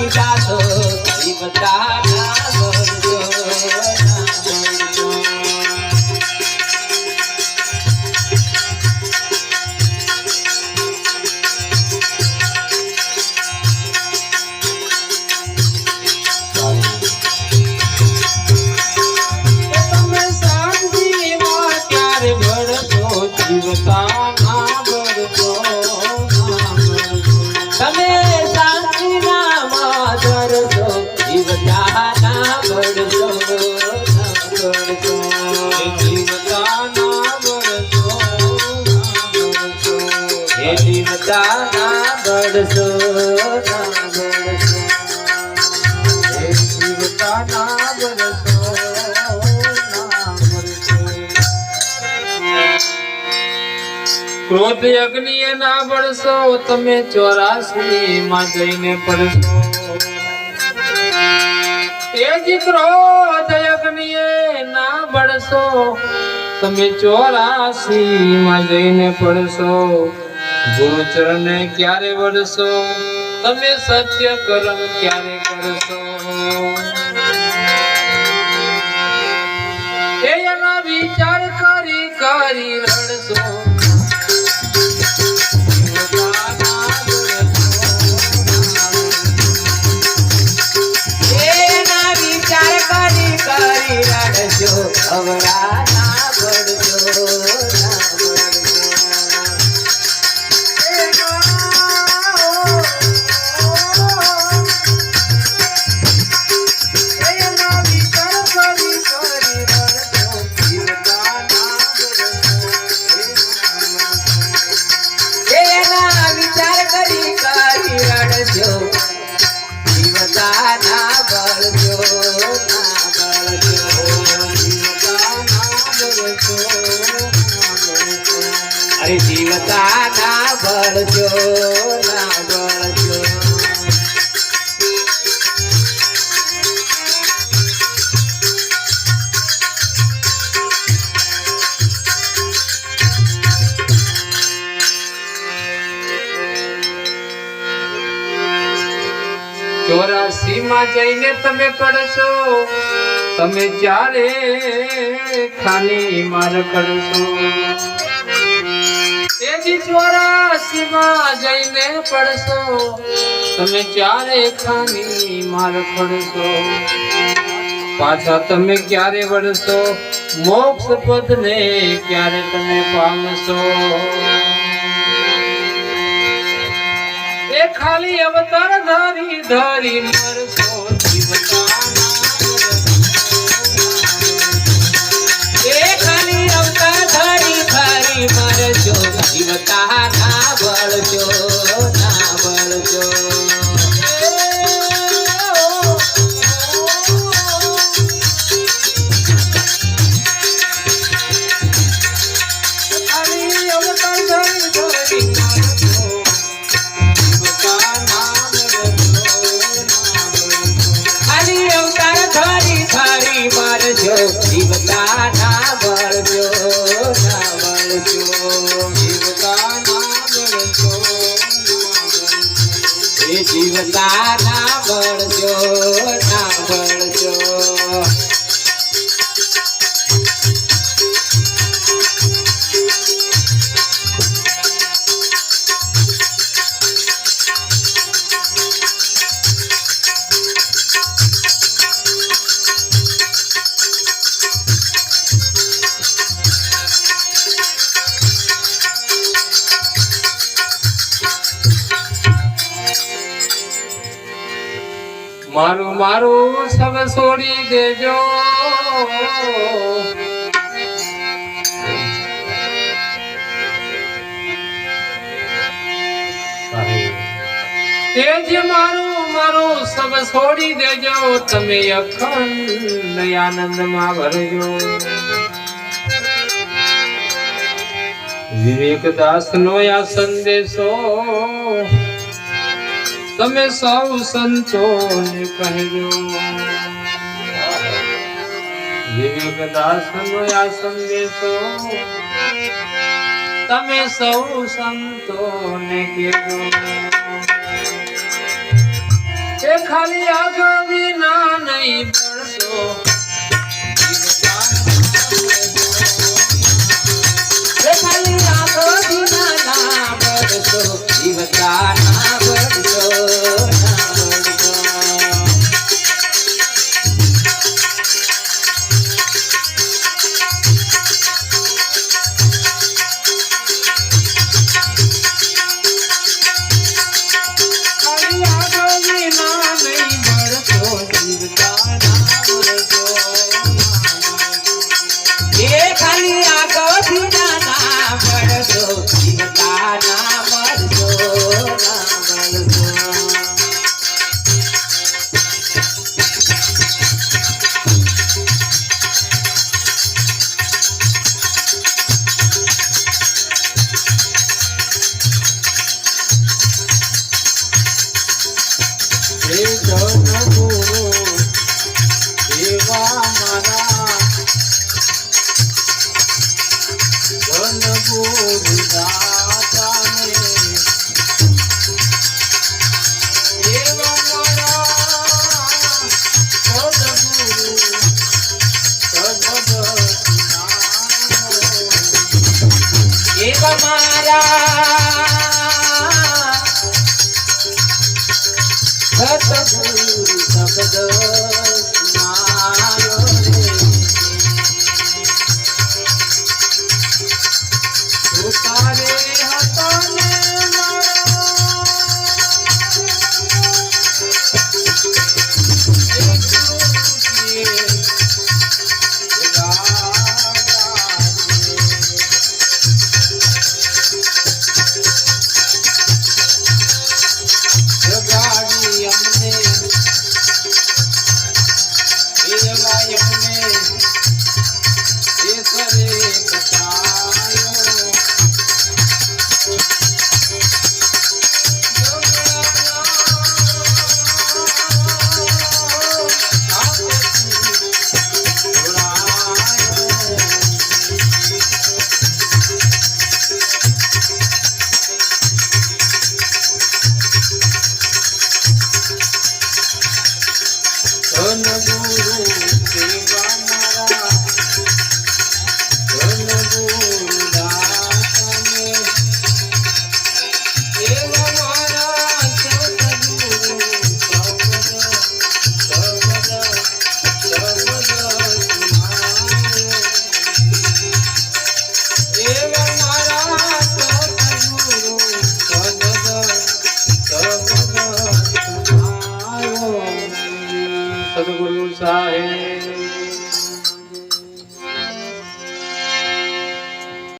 કરી દાસો જીવતાના બળજો તમે શાંતિના ધરજો જીવતાના બળજો જીવતાના બળજો હે જીવતાના બળજો હે જીવતાના બળજો ક્રોધ અગ્નિએ ના બળશો તમે 84 માં જઈને પડશો તેજ ક્રોધ અગ્નિએ ના બળશો તમે 84 માં જઈને પડશો ગુરુ ચરણે ક્યારે વળશો તમે સત્ય કર્મ ક્યારે કરશો એના વિચાર કરી કરી રડશો અવરાના બળજો એના વિચાર કરી કરી રડજો જીવતાના બળજો અરે જીવતાના બળજો ના બળજો ચોરાસી માં જઈને તમે પડશો તમે ચારે ખાની માર કરશો તેજી 84 માં જઈને પડશો તમે ચારે ખાની માર પડશો પાછા તમે ક્યારે વળશો મોક્ષ પદ ને ક્યારે તમે પામશો એ ખાલી અવતાર ધારી ધારી મરશો જીવતાના બળજો ના બળજો ખાલી અવતાર ધરી ધરી મરજો જીવતાના બળજો ના બળજો જીવતાના બળજો ના બળજો મારું મારું સબ છોડી દેજો તેજ મારું મારું સબ છોડી દેજો તમે અખંડ આનંદમાં ભરજો વિવેકદાસ નો આ સંદેશો તમે સૌ સંતોને કહેજો વિવેકદાસ નો આ સંદેશો તમે સૌ સંતોને કહેજો ખાલી આંખો વિના નહીં પડતો ખાલી આંખો વિના ના પડતો જીવતા ના પડતો ખાલી આંખો વિના ના પડતો જીવતા ના પડતો સદગુરુ સાહેબ